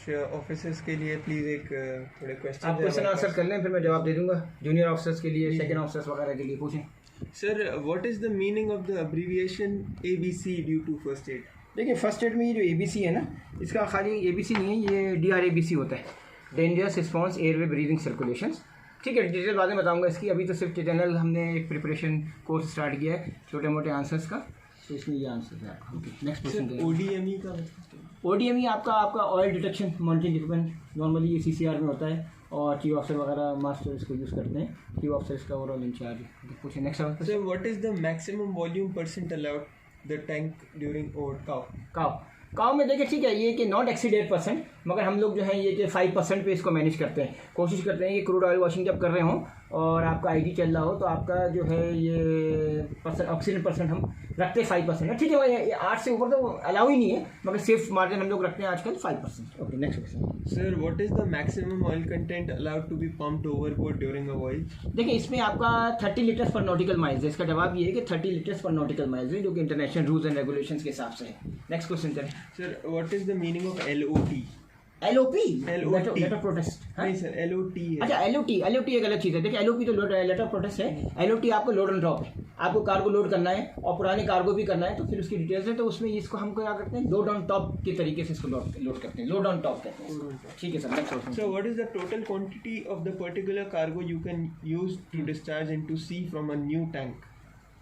Officers के लिए please एक थोड़े क्वेश्चन आप क्वेश्चन आंसर कर लें, फिर मैं जवाब दे दूंगा। जूनियर ऑफिसर्स के लिए, सेकंड ऑफिसर्स वगैरह के लिए पूछें। Sir, what is the meaning of the abbreviation ABC due to first aid? देखिए फर्स्ट एड में ये जो ABC है ना, इसका खाली ABC नहीं है, ये DRABC होता है, dangerous response airway breathing circulation. ठीक है, डिटेल बाद में बताऊंगा इसकी। अभी तो सिर्फ जनरल हमने एक प्रिपरेशन कोर्स स्टार्ट किया है छोटे मोटे आंसर्स का, तो इसमें ये आंसर है आपका। Okay, next question. ODME का ODME आपका oil detection monitoring equipment, normally ये CCR में होता है और चीफ ऑफिसर वगैरह मास्टर इसको यूज़ करते हैं। चीफ ऑफिसर इसका ओवरऑल इंचार्ज। पूछे नेक्स्ट सवाल। Sir, what is the maximum volume percent allowed the tank during over काव में देखिए, ठीक है, ये कि नॉट एक्सीड 8%, मगर हम लोग जो है ये कि 5% पे इसको मैनेज करते हैं। कोशिश करते हैं कि क्रूड ऑयल वॉशिंग जब कर रहे हों और आपका IG चल रहा हो तो आपका जो है ये ऑक्सीजन परसेंट हम रखते हैं 5% है। ठीक है, ये 8 से ऊपर तो अलाउ ही नहीं है, मगर सेफ मार्जिन हम लोग रखते हैं आजकल 5%। Okay, next question. Sir, what is the maximum oil content allowed to be pumped overboard during a voyage? देखिए इसमें आपका 30 लीटर्स पर नॉटिकल माइल्स है। इसका जवाब ये है कि 30 लीटर्स पर नॉटिकल माइल्स है, जो कि इंटरनेशनल रूल्स एंड रेगुलेशंस के हिसाब से है। नेक्स्ट क्वेश्चन चलें। Sir, what is the meaning of LOT? LOP LOT letter protest. नहीं सर, LOT है। अच्छा, LOT एक अलग चीज़ है। देखिए LOP तो लेटर प्रोटेस्ट है, LOT आपको लोड एंड ड्रॉप है। आपको कार्गो लोड करना है और पुराने कार्गो भी करना है, तो फिर उसकी डिटेल्स है, तो उसमें इसको हमको क्या करते हैं, लोड ऑन टॉप के तरीके से इसको लोड करते हैं, लोड ऑन टॉप कहते हैं। ठीक है sir, next question. So what is the total quantity of the particular cargo you can use to discharge into sea from a new tank?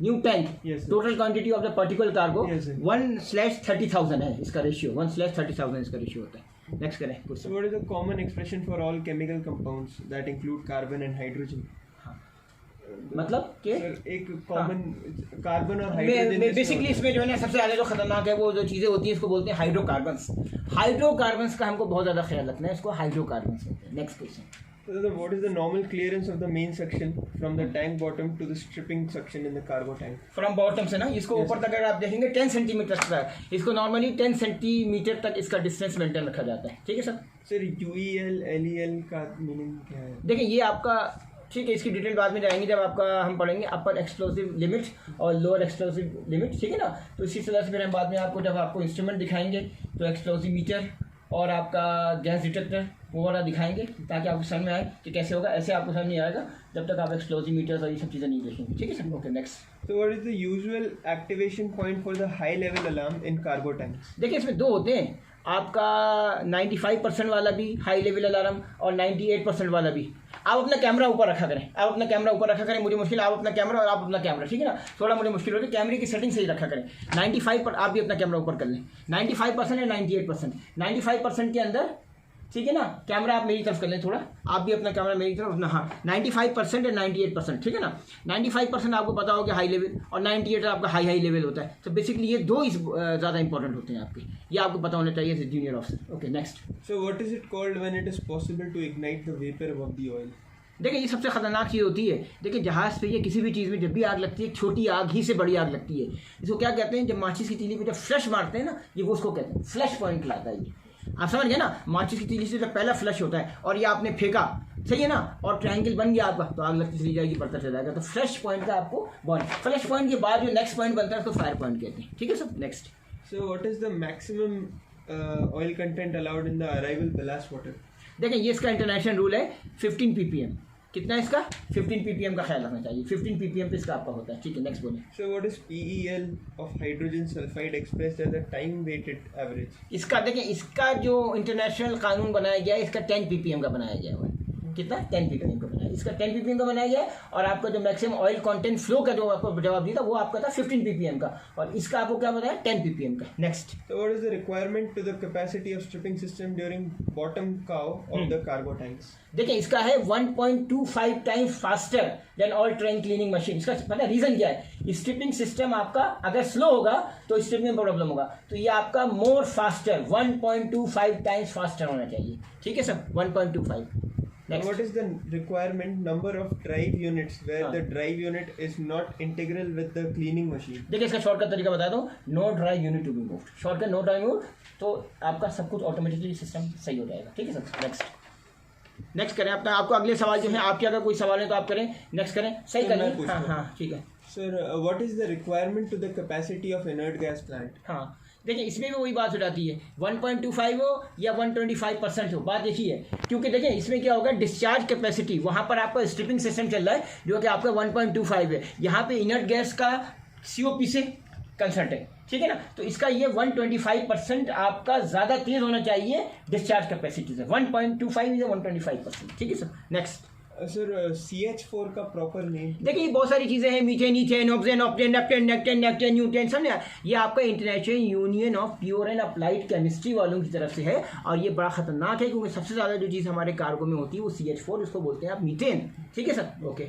New tank, Yes, sir. Total quantity of the particular cargo Yes, sir. 1/30,000 है इसका ratio, 1/30,000 इसका ratio होता है। Next करें कुछ। So what is the common expression for all chemical compounds that include carbon and hydrogen? मतलब कि Sir, एक कॉमन कार्बन और हाइड्रोजन बेसिकली इसमें जो है ना सबसे ज़्यादा जो खतरनाक है वो जो चीज़ें होती हैं इसको बोलते हैं हाइड्रोकार्बन्स। हाइड्रोकार्बन्स का हमको बहुत ज़्यादा ख्याल रखना है, इसको हाइड्रोकार्बन्स कहते हैं। Next question. What is the normal clearance of the main section from the tank bottom to the stripping section in the cargo tank? From bottom से ना इसको ऊपर तक अगर आप देखेंगे 10 सेंटीमीटर तक, इसको नॉर्मली 10 सेंटीमीटर तक इसका डिस्टेंस मेंटेन रखा जाता है। ठीक है सर। सर, UEL LEL का मीनिंग क्या है? देखिए ये आपका, ठीक है, इसकी डिटेल बाद में जाएंगे जब आपका हम पढ़ेंगे अपर एक्सप्लोसिव लिमिट और लोअर एक्सप्लोसिव लिमिट। ठीक है ना, तो इसी तरह से फिर हम बाद में आपको जब आपको इंस्ट्रूमेंट दिखाएंगे तो एक्सप्लोसिव मीटर और आपका गैस डिटेक्टर वो वाला दिखाएंगे, ताकि आपको समझ में आए कि कैसे होगा। ऐसे आपको समझ नहीं आएगा जब तक आप एक्सप्लोसिव मीटर्स और ये सब चीज़ें नहीं देखेंगे। ठीक है sir. Okay, next. So what is the usual activation point for the high level alarm in cargo tanks? देखिए इसमें दो होते हैं, आपका 95% वाला भी हाई लेवल अलार्म और 98% वाला भी। आप अपना कैमरा ऊपर रखा करें, आप अपना कैमरा ऊपर रखा करें, मुझे मुश्किल, आप अपना कैमरा और आप अपना कैमरा, ठीक है ना, थोड़ा मुझे मुश्किल होगी, कैमरे की सेटिंग सही रखा करें। 95 पर आप भी अपना कैमरा ऊपर कर लें, 95% या 98%। 95% के अंदर, ठीक है ना, कैमरा आप मेरी तरफ कर लें थोड़ा, आप भी अपना कैमरा मेरी तरफ ना। हाँ, 95% या 98%, ठीक है ना। 95% आपको पता होगा हाई लेवल और 98 आपका हाई लेवल होता है। तो बेसिकली ये दो ज़्यादा इंपॉर्टेंट होते हैं आपके, ये आपको पता होना चाहिए junior officer. Okay, next. So what is it called when it is possible to ignite the vapor above the oil? देखिए ये सबसे ख़तरनाक चीज़ होती है। देखिए जहाज़ पे या किसी भी चीज़ में जब भी आग लगती है, छोटी आग ही से बड़ी आग लगती है। इसको क्या कहते हैं, जब माचिस की तीली पे जब फ्लश मारते हैं ना, ये वो उसको कहते हैं, फ्लश पॉइंट लाता है ये। आप समझ गए ना, माचिस की तीली से जब पहला फ्लश होता है और ये आपने फेंका, सही है ना, और ट्रायंगल बन गया आपका, तो आग लगती चली जाएगी, बढ़ता चला जाएगा। तो फ्लश पॉइंट का आपको बॉन्ड, फ्लश पॉइंट के बाद जो नेक्स्ट पॉइंट बनता है उसको फायर पॉइंट कहते हैं। ठीक है sir, next. So what is the maximum oil content allowed in the arrival ballast water? देखिए ये इसका इंटरनेशनल रूल है 15 ppm। कितना है इसका? 15 ppm का ख्याल रखना चाहिए, 15 ppm पे इसका आपका होता है। ठीक है, नेक्स्ट बोलिए। So what is PEL of hydrogen sulfide expressed as a time weighted average? इसका देखिए, इसका जो इंटरनेशनल कानून बनाया गया है, इसका 10 ppm का बनाया गया हुआ है। कितना? 10 ppm का बनाया, इसका 10 ppm का बनाया गया है। और आपका जो मैक्सिमम ऑयल कंटेंट फ्लो का जो आपको जवाब दिया था वो आपका था 15 ppm का, और इसका आपको क्या बताया? 10 ppm का। Next. So what is the requirement to the capacity of stripping system during bottom cow of the cargo tanks? देखिए इसका है 1.25 times faster than all train cleaning machine. इसका पता है रीजन क्या है? स्ट्रिपिंग सिस्टम आपका अगर स्लो होगा तो स्ट्रिपिंग में प्रॉब्लम होगा, तो ये आपका मोर फास्टर 1.25 टाइम्स फास्टर होना चाहिए। ठीक है sir, 1.25। Next. What is the requirement number of drive units where the drive unit is not integral with the cleaning machine? देखिए इसका शॉर्टकट तरीका बता दो, no drive unit to be moved. Shortcut no drive move, तो आपका सब कुछ automatically system सही हो जाएगा। ठीक है सर, नेक्स्ट करें अपना। आपको अगले सवाल जो है, आपके अगर कोई सवाल है तो आप करें, नेक्स्ट करें, सही करें। हाँ हाँ ठीक है sir, what is the requirement to the capacity of inert gas plant? हाँ देखिए इसमें भी वही बात हो जाती है, 1.25 हो या 125% हो, बात देखिए, क्योंकि देखिए इसमें क्या होगा, डिस्चार्ज कैपेसिटी वहाँ पर आपका स्ट्रिपिंग सिस्टम चल रहा है जो कि आपका 1.25 है, यहाँ पे इनर्ट गैस का COP से कंसर्ट है, ठीक है ना। तो इसका ये 125% आपका ज़्यादा तेज़ होना चाहिए डिस्चार्ज कैपेसिटी से, 1.25 या 125%, ठीक है सर। नेक्स्ट सर CH4 का प्रॉपर नेम? देखिए ये बहुत सारी चीज़ें हैं, मीथेन, ईथेन, ऑक्सीजन, ऑक्टेन, नेप्टेन, नेक्टेन, नेक्टेन, न्यूटेन, समझे। ये आपका international union of pure and applied chemistry वालों की तरफ से है, और ये बड़ा खतरनाक है क्योंकि सबसे ज़्यादा जो चीज़ हमारे कार्गो में होती है वो CH4, उसको बोलते हैं आप मीथेन, ठीक है sir. Okay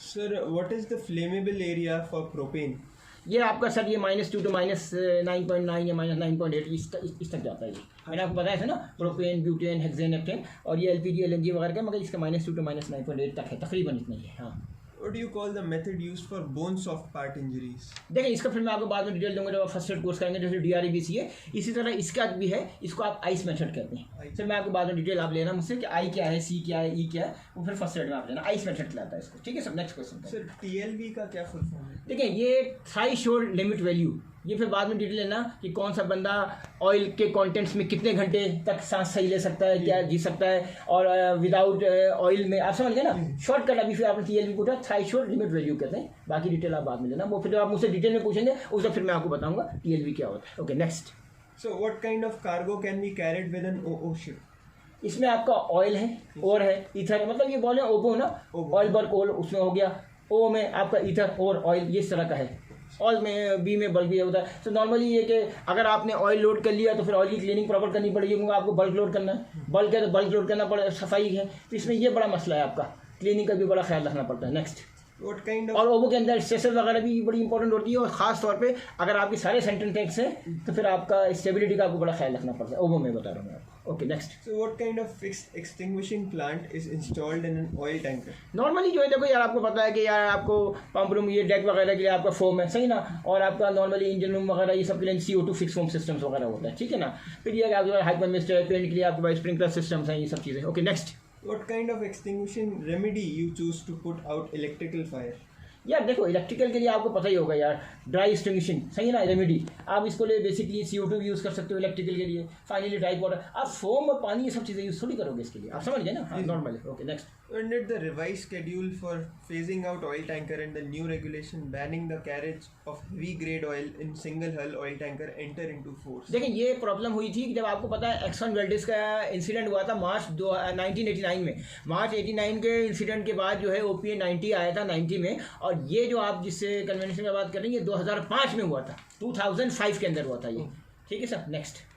sir, what is the flammable area for propane? ये आपका सर ये -2 to -9.9 या -9.8 इस तक जाता है। ये मैंने आपको बताया था ना, प्रोपेन, ब्यूटेन, हेक्सेन, नेप्टेन, और ये LPG, LNG वगैरह का, मगर इसका -2 to -9.8 तक है, तकरीबन इतना ही है। हाँ, What do you call the method used for bone soft part injuries? देखिए इसका फिर मैं आपको बाद में डिटेल दूंगा जब आप फर्स्ट एड कोर्स करेंगे, जैसे DREBC है, इसी तरह इसका भी है, इसको आप आइस मेथड कहते हैं। सर मैं आपको बाद में डिटेल आप लेना मुझसे कि आई क्या है, C क्या है, E क्या है, वो फिर फर्स्ट एड में आप लेना, आइस मेथड कहलाता है इसको, ठीक है sir. Next question sir TLV का क्या फुल फॉर्म है? देखिए ये थ्रेशोल्ड लिमिट वैल्यू, ये फिर बाद में डिटेल लेना कि कौन सा बंदा ऑयल के कंटेंट्स में कितने घंटे तक सांस सही ले सकता है, क्या जी सकता है, और विदाउट ऑयल में, आप समझ गए ना। शॉर्टकट अभी फिर आपने TLV पूछा, थ्रेशोल्ड लिमिट वैल्यू कहते हैं, बाकी डिटेल आप बाद में लेना, वो फिर आप मुझसे डिटेल में पूछेंगे उससे फिर मैं आपको बताऊंगा TLV क्या होता है। Okay next. So what kind of cargo can be carried with an OO ship? इसमें आपका ऑयल है, और है ईथर, मतलब ये बोले ओबो ना, ऑयल बल्क ओल उसमें हो गया, ओ में आपका ईथर और ऑयल, ये इस तरह का है। ऑयल में बी में बल्क भी होता है। तो नॉर्मली ये कि अगर आपने ऑयल लोड कर लिया तो फिर ऑयल की क्लीनिंग प्रॉपर करनी पड़ेगी, क्योंकि आपको बल्क लोड करना है, बल्क है तो बल्क लोड करना पड़ेगा, सफाई है, तो इसमें ये बड़ा मसला है, आपका क्लीनिंग का भी बड़ा ख्याल रखना पड़ता है। नेक्स्ट। What kind of? और ओबो के अंदर स्ट्रेसेस वगैरह भी बड़ी इंपॉर्टेंट होती है, और खास तौर पे अगर आपके सारे सेंट्रल टैंक्स हैं तो फिर आपका स्टेबिलिटी का आपको बड़ा ख्याल रखना पड़ता है, ओबो में बता रहा हूँ मैं आपको। Okay next. So what kind of fixed extinguishing plant is installed in an oil tanker? Normally जो है देखो यार, आपको पता है कि यार आपको पंप रूम, ये डेक वगैरह के लिए आपका फोम है, सही ना, और आपका नॉर्मली इंजन रूम वगैरह ये सब के लिए CO2 फिक्स फोम सिस्टम्स वगैरह होता है, ठीक है ना। फिर ये आपके पास हाइपर मिस्टर पेंट के लिए आपके पास स्प्रिंकलर सिस्टम्स हैं, ये सब चीज़ें। Okay next. What kind of extinguishing remedy you choose to put out electrical fire? यार देखो इलेक्ट्रिकल के लिए आपको पता ही होगा यार, ड्राई एक्सटिंग्विशिंग, सही है ना, रेमेडी। आप इसको लिए बेसिकली CO2 भी यूज़ कर सकते हो इलेक्ट्रिकल के लिए, फाइनली ड्राई वाटर। आप फोम और पानी ये सब चीज़ें यूज़ थोड़ी करोगे इसके लिए, आप समझ गए ना। हाँ नॉर्मल है। Okay next. When did the revised schedule for phasing out oil tanker and the new regulation banning the carriage of heavy grade oil in single hull oil tanker enter into force? देखिए ये problem हुई थी कि जब आपको पता है action वेल्डिस का इंसिडेंट हुआ था मार्च 1989 में। मार्च 89 के इंसिडेंट के बाद जो है OPA 90 आया था 90 में, और ये जो आप जिससे कन्वेंशन में बात कर रहे हैं ये 2005 में हुआ था, 2005 के अंदर हुआ था ये, ठीक है सर। नेक्स्ट।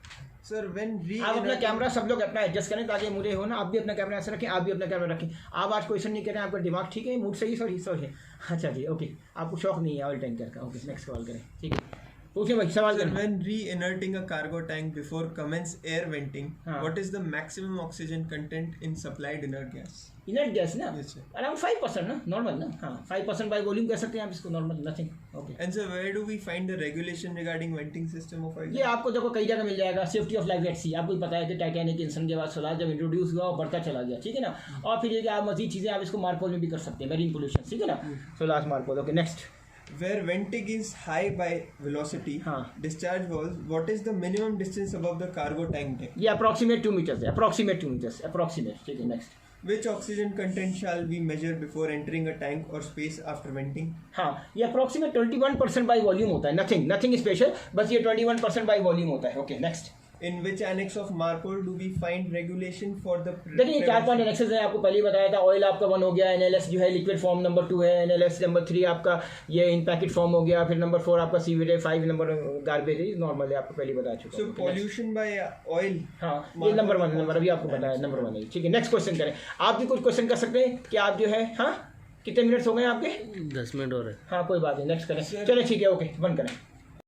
Sir, when आप अपना कैमरा सब लोग अपना एडजस्ट करें ताकि मुझे हो ना, आप भी अपना कैमरा ऐसे रखें, आप भी अपना कैमरा रखें। आप आज क्वेश्चन नहीं कर रहे हैं, आपका दिमाग ठीक है, मूड सही, सॉरी। अच्छा जी ओके, आपको शौक नहीं है ऑयल टैंकर का। ओके नेक्स्ट सवाल करें, ठीक है, पूछिए भाई सवाल करें। When re-inerting a cargo tank before commence air venting, हाँ. what is the maximum oxygen content in supplied inert gas? Inert gas ना, Yes, sir. अराउंड 5% ना, नॉर्मल ना। हाँ 5% बाई वॉल्यूम कह सकते हैं आप इसको, normal nothing. Okay. And so where do we find the regulation regarding venting system of oil? ये आपको देखो कई जगह मिल जाएगा, सेफ्टी ऑफ लाइफ एट सी, आपको पता है कि टाइटैनिक इंसन के बाद सोलार जब इंट्रोड्यूस हुआ और बढ़ता चला गया, ठीक है ना। और फिर ये कि आप मजीद चीज़ें आप इसको मार्पोल में भी कर सकते हैं, मेरीन पोल्यूशन, ठीक है ना, solar MARPOL. Okay next. Where venting is high by velocity, हाँ. discharge valves, what is the minimum distance above the cargo tank deck? ये अप्रॉक्सीमेट 2 मीटर्स है, अप्रॉक्सीमेट 2 मीटर्स, अप्रॉक्सीमेट, ठीक है next. Which oxygen content shall we measure before entering a tank or space after venting? हाँ ये approximate 21% by volume होता है, nothing special, बस ये 21% बाई वॉल्यूम होता है। Okay next. In which annex of MARPOL do we find regulation for the देखिए 4-5 annexes है, आपको पहले ही बताया था। ऑयल आपका 1 हो गया, NLS जो है लिक्विड फॉर्म नंबर 2 है, NLS नंबर 3 आपका ये इन पैकेट फॉर्म हो गया, फिर नंबर 4 आपका सीवेज है, 5 नंबर गार्बेज है, नॉर्मल है, आपको पहले ही बता चुका So हूं। pollution by oil. हाँ ये नंबर 1 नंबर अभी आपको बताया, नंबर 1 है, ठीक है। नेक्स्ट क्वेश्चन करें, आप भी कुछ क्वेश्चन कर सकते हैं कि आप जो है, हाँ कितने मिनट्स हो गए आपके? 10 मिनट हो रहे। हाँ कोई बात नहीं, नेक्स्ट करें, चलिए ठीक है, ओके बंद करें।